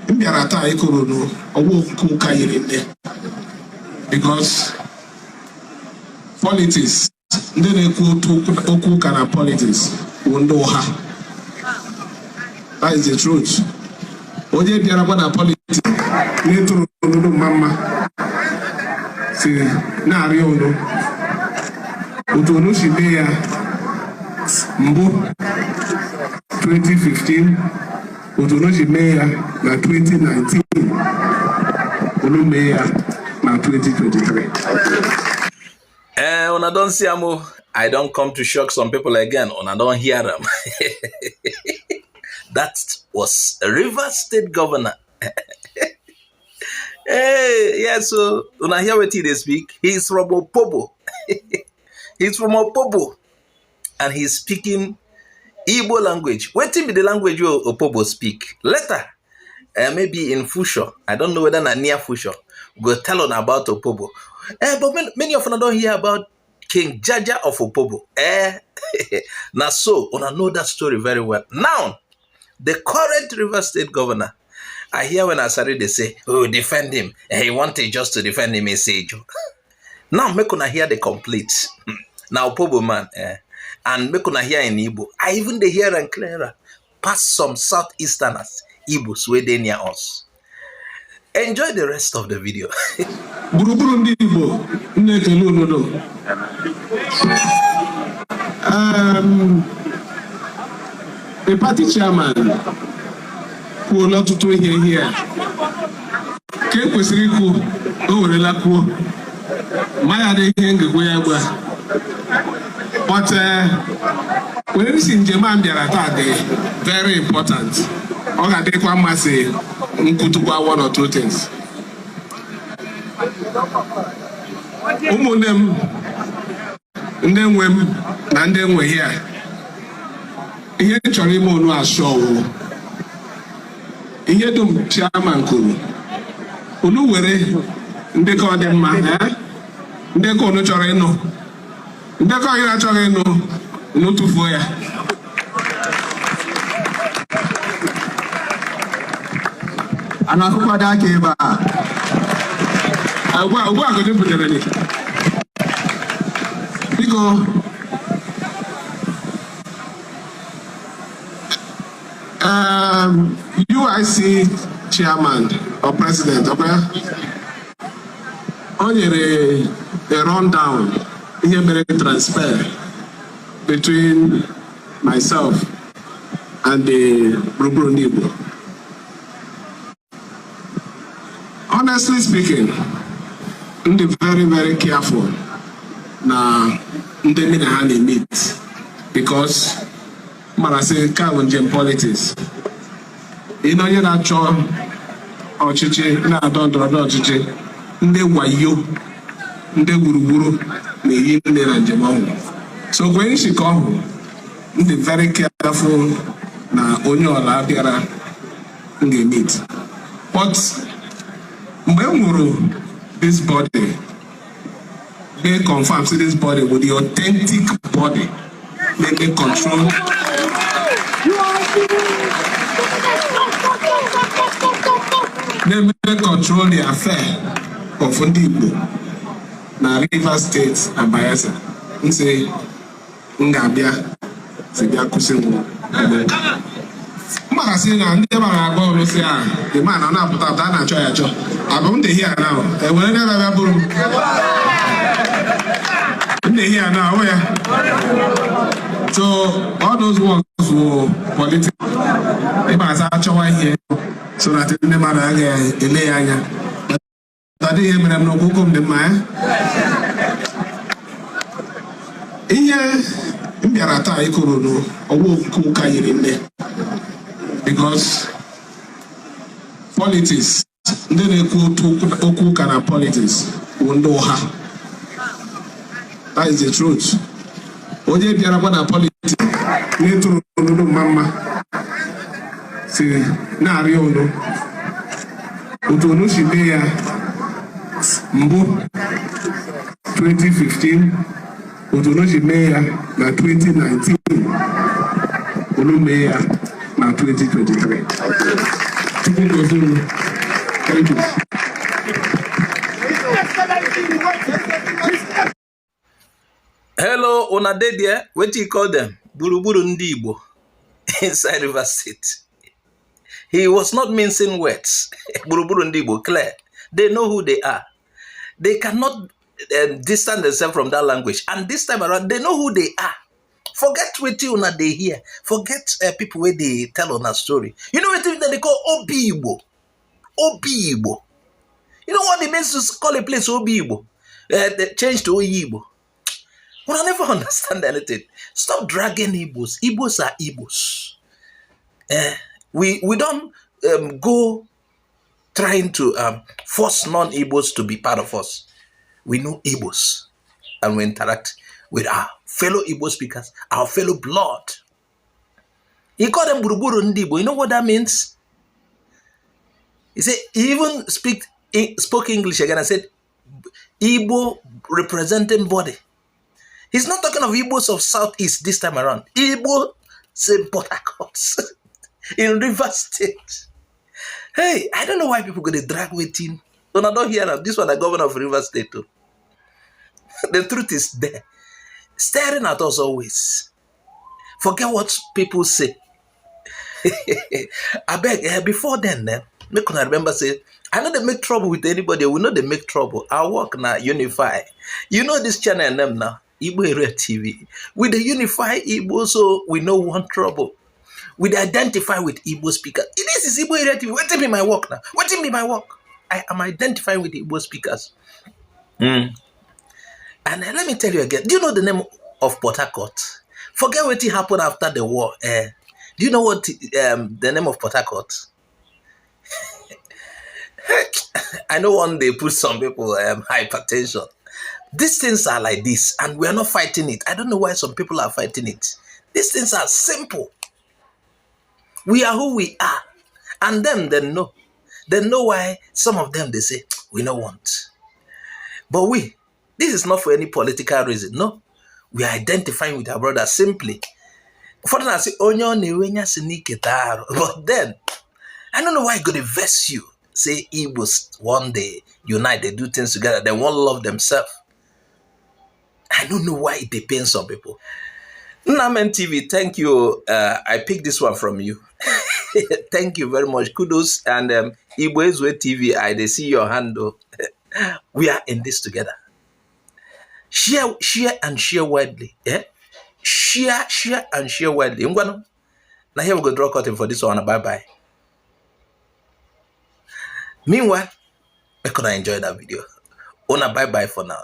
Mbiarata ikorono owo kuka yirinde because politics ndị na-ekwu okwu ka na politics bụ ndị ụgha. That is the truth. Onye bịara kwa na politics na-etoro n'olu mma si na-arịọ unu otu unu si mee ya mbụ 2015 otu unu si mee ya na 2019 unu mee ya na 2023. When I don't see Amo, I don't come to shock some people again. When I don't hear them. That was a Rivers State governor. Hey, yeah, so when I hear what he speak, he's from Opobo. He's from Opobo. And he's speaking Igbo language. What be the language you Opobo speak? Later, maybe in Fusho. I don't know whether near Fusho. Go tell on about Opobo. But many of you don't hear about King Jaja of Opobo. Now so, I know that story very well. Now, the current River State governor, I hear when I started, they say, oh, defend him. He wanted just to defend him in Sejo. Now, make una hear the complete. Now, Opobo man, and make una hear in Igbo. I even they hear and clearer. Past some Southeasterners, Igbos, where they near us. Enjoy the rest of the video. The party chairman who will not to here. Ke kwesịrị ikwu o werela kwuo. Maya dey hang where. But when we see njem bịara taa dị very important. Ọ ga-adịkwa mmasị nkwutukwa one or two things. Ụmụnne m ndị nwe m na ndị nwe here. Ihe chọrọ ime onu asọ ihe dum chairman kwuru. Unu were ndekọ dị mma, ndekọ unu chọrọ ịnụ. Ndekọ ihe achọghị ịnụ, unu tụfuo ya. Anakupa dake ba. Agwa go dey put any. Because UIC chairman or president, okay? On a rundown, here mere transfer between myself and the Burundi Igbo. Honestly speaking, I'm very, very careful now they meet because Marase Kavunjem politics. You know you're not sure or chichi na don't chichi nde wayo nde guruguru na yi nde na njem. So when she come, be very careful na onye ola bịara nge meet. But when this body, they confirm to this body with the authentic body, they control. They may control the affair of Igbo, na Rivers State and Bayelsa. We say, Ngabia, Sibia Kusengu. Magazine and never go to say, the man on up without that. I'm going to hear now. And we'll never have a room. They hear now, so all those ones were political. They must actually hear so that they never delay. But they have no hukum the man. Here, Mbiarata ikorono owo kuka yirinde because politics ndị na-ekwu okwu ka na politics bụ ndị ụgha. That is the truth. Onye bịara kwa na politics na-etoro n'olu mma si na-arịọ unu otu unu si mee ya mbụ 2015 otu unu si mee ya na 2019 unu mee ya na 2023. Thank you. Hello, una dey there? What do you call them? Buruburu Ndi Igbo inside River State. He was not mincing words. Buruburu Ndi Igbo, clear. They know who they are. They cannot distance themselves from that language. And this time around, they know who they are. Forget what you una they hear. Forget people where they tell on a story. You know what they call Obi Igbo? Obi Igbo. You know what it means to call a place Obi Igbo? They changed to Oyi Igbo. Well, I never understand anything. Stop dragging Igbos. Igbos are Igbos. We don't go trying to force non-Igbos to be part of us. We know Igbos and we interact with our fellow Igbo speakers, our fellow blood. He called them Buruburu Ndi Igbo. You know what that means? He said, he even spoke English again and said, Igbo representing body. He's not talking of Igbos of Southeast this time around. Igbo say Port Harcourt in River State. Hey, I don't know why people go to drag with him. When I don't hear that, this one the governor of River State too. The truth is there. Staring at us always. Forget what people say. I beg, before then, make una remember say, I know they make trouble with anybody. We know they make trouble. Our work now unify. You know this channel name now, Igbo Area TV. We dey unify Igbo, so we no want trouble. We identify with Igbo speakers. This is Igbo Area TV. What be my work now? What be my work? I am identifying with Igbo speakers. And let me tell you again. Do you know the name of Port Harcourt? Forget what happened after the war. Do you know what the name of Port Harcourt? I know one day put some people hypertension. These things are like this, and we are not fighting it. I don't know why some people are fighting it. These things are simple. We are who we are. And them, they know. They know why some of them, they say, we don't want. But this is not for any political reason. No. We are identifying with our brothers simply. For them, I say, but then, I don't know why it's going to vex you. Say Igbos one day unite, they do things together, they won't love themselves. I don't know why it depends on people. Namen TV, thank you. I picked this one from you. Thank you very much. Kudos. And Igbo Ezwe TV, I see your handle. We are in this together. Share and share widely. Yeah? Share and share widely. Now here we go draw curtain for this one. Bye-bye. Meanwhile, I could enjoy that video. Ona bye-bye for now.